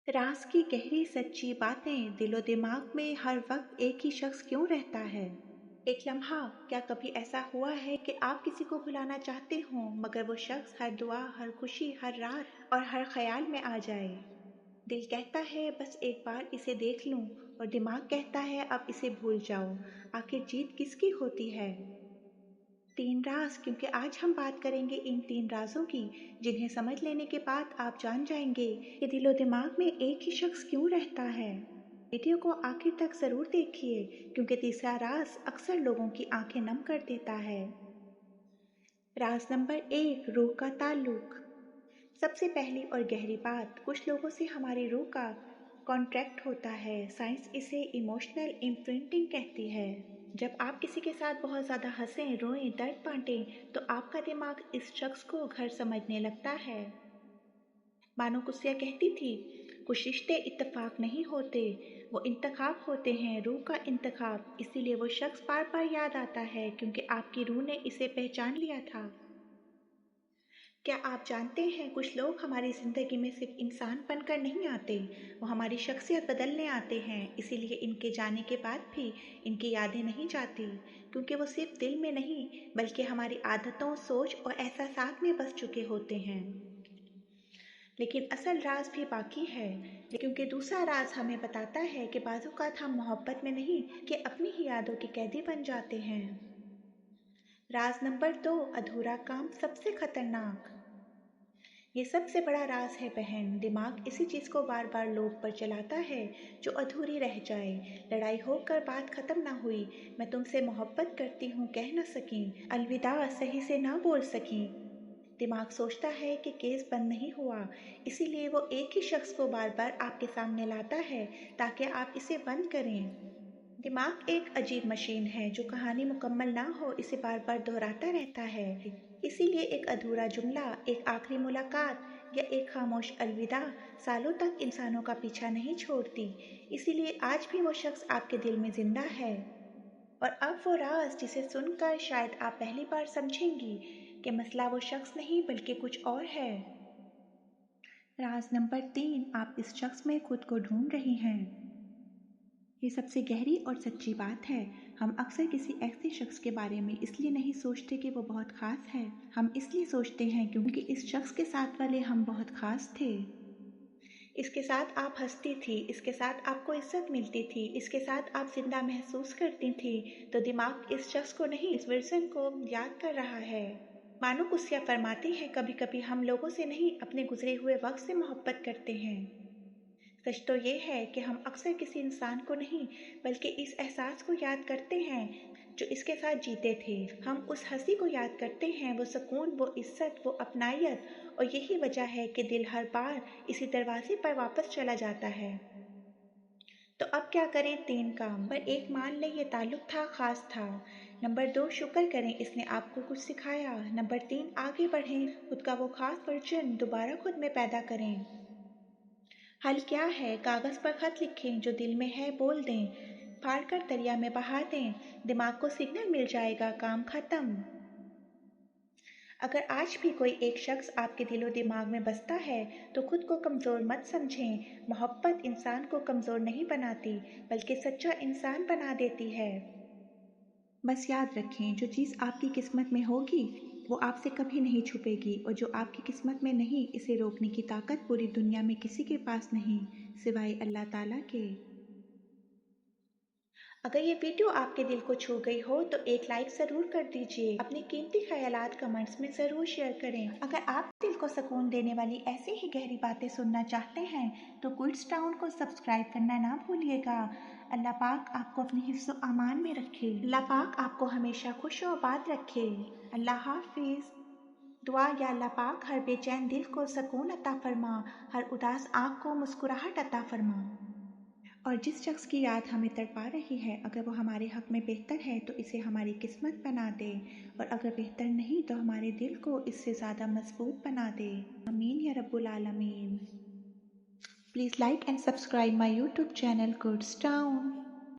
राज की गहरी सच्ची बातें दिलो दिमाग में हर वक्त एक ही शख्स क्यों रहता है? एक लम्हा, क्या कभी ऐसा हुआ है कि आप किसी को भुलाना चाहते हो मगर वो शख्स हर दुआ, हर खुशी, हर रात और हर ख्याल में आ जाए? दिल कहता है बस एक बार इसे देख लूं और दिमाग कहता है अब इसे भूल जाओ। आखिर जीत किसकी होती है? तीन राज, क्योंकि आज हम बात करेंगे इन तीन राजों की जिन्हें समझ लेने के बाद आप जान जाएंगे कि दिलो दिमाग में एक ही शख्स क्यों रहता है। वीडियो को आखिर तक जरूर देखिए क्योंकि तीसरा राज अक्सर लोगों की आंखें नम कर देता है। राज नंबर 1, रूह का ताल्लुक। सबसे पहली और गहरी बात, कुछ लोगों से हमारी रूह का कॉन्ट्रैक्ट होता है। साइंस इसे इमोशनल इम्प्रिंटिंग कहती है। जब आप किसी के साथ बहुत ज़्यादा हंसें, रोएं, दर्द बांटें, तो आपका दिमाग इस शख्स को घर समझने लगता है। मानो कुसिया कहती थी, कुछ रिश्ते इत्तेफाक नहीं होते, वो इंतखाब होते हैं, रूह का इंतखाब। इसीलिए वो शख्स बार बार याद आता है क्योंकि आपकी रूह ने इसे पहचान लिया था। क्या आप जानते हैं कुछ लोग हमारी ज़िंदगी में सिर्फ इंसान बनकर नहीं आते, वो हमारी शख्सियत बदलने आते हैं। इसीलिए इनके जाने के बाद भी इनकी यादें नहीं जाती, क्योंकि वो सिर्फ दिल में नहीं बल्कि हमारी आदतों, सोच और एहसासात में बस चुके होते हैं। लेकिन असल राज भी बाकी है, क्योंकि दूसरा राज हमें बताता है कि बाज़-औक़ात हम मोहब्बत में नहीं कि अपनी ही यादों के कैदी बन जाते हैं। राज नंबर 2, अधूरा काम सबसे खतरनाक। ये सबसे बड़ा राज है बहन। दिमाग इसी चीज को बार बार लोप पर चलाता है जो अधूरी रह जाए। लड़ाई होकर बात खत्म ना हुई, मैं तुमसे मोहब्बत करती हूँ कह न सकी, अलविदा सही से ना बोल सकी। दिमाग सोचता है कि केस बंद नहीं हुआ, इसीलिए वो एक ही शख्स को बार बार आपके सामने लाता है ताकि आप इसे बंद करें। दिमाग एक अजीब मशीन है जो कहानी मुकम्मल ना हो इसे बार बार दोहराता रहता है। इसीलिए एक अधूरा जुमला, एक आखिरी मुलाकात या एक खामोश अलविदा सालों तक इंसानों का पीछा नहीं छोड़ती। इसीलिए आज भी वो शख्स आपके दिल में जिंदा है। और अब वो राज जिसे सुनकर शायद आप पहली बार समझेंगी कि मसला वो शख्स नहीं बल्कि कुछ और है। राज नंबर 3, आप इस शख्स में खुद को ढूंढ रही हैं। ये सबसे गहरी और सच्ची बात है। हम अक्सर किसी ऐसे शख्स के बारे में इसलिए नहीं सोचते कि वो बहुत खास है, हम इसलिए सोचते हैं क्योंकि इस शख्स के साथ वाले हम बहुत खास थे। इसके साथ आप हंसती थी, इसके साथ आपको इज्जत मिलती थी, इसके साथ आप जिंदा महसूस करती थी। तो दिमाग इस शख्स को नहीं, इस वर्जन को याद कर रहा है। मानो कुसिया फरमाती है, कभी कभी हम लोगों से नहीं अपने गुजरे हुए वक्त से मोहब्बत करते हैं। सच तो ये है कि हम अक्सर किसी इंसान को नहीं बल्कि इस एहसास को याद करते हैं जो इसके साथ जीते थे। हम उस हंसी को याद करते हैं, वो सुकून, वो इज्जत, वो अपनायत। और यही वजह है कि दिल हर बार इसी दरवाजे पर वापस चला जाता है। तो अब क्या करें? 3 काम। नंबर 1, मान लें ये ताल्लुक था, खास था। नंबर 2, शुक्र करें इसने आपको कुछ सिखाया। नंबर 3, आगे बढ़ें, खुद का वो खास वर्जन दोबारा खुद में पैदा करें। हल क्या है? कागज पर खत लिखें, जो दिल में है बोल दें, फाड़ कर दरिया में बहा दें, दिमाग को सिग्नल मिल जाएगा, काम खत्म। अगर आज भी कोई एक शख्स आपके दिलो दिमाग में बसता है तो खुद को कमजोर मत समझें। मोहब्बत इंसान को कमजोर नहीं बनाती बल्कि सच्चा इंसान बना देती है। बस याद रखें, जो चीज़ आपकी किस्मत में होगी वो आपसे कभी नहीं छुपेगी, और जो आपकी किस्मत में नहीं, इसे रोकने की ताकत पूरी दुनिया में किसी के पास नहीं सिवाय अल्लाह ताला के। अगर ये वीडियो आपके दिल को छू गई हो तो एक लाइक ज़रूर कर दीजिए। अपने कीमती ख्यालात कमेंट्स में ज़रूर शेयर करें। अगर आप दिल को सुकून देने वाली ऐसी ही गहरी बातें सुनना चाहते हैं तो क्विट्स टाउन को सब्सक्राइब करना ना भूलिएगा। अल्लाह पाक आपको अपनी हिफ्ज़ व अमान में रखे। अल्लाह पाक आपको हमेशा खुश और आबाद रखे। अल्लाह हाफिज़। दुआ, या अल्लाह पाक हर बेचैन दिल को सुकून अता फरमा, हर उदास आँख को मुस्कुराहट अता फरमा। और जिस शख्स की याद हमें तड़पा रही है, अगर वो हमारे हक में बेहतर है तो इसे हमारी किस्मत बना दे, और अगर बेहतर नहीं तो हमारे दिल को इससे ज़्यादा मजबूत बना दे। आमीन या रब्बुल आलमीन। Please like and subscribe my YouTube channel goods town.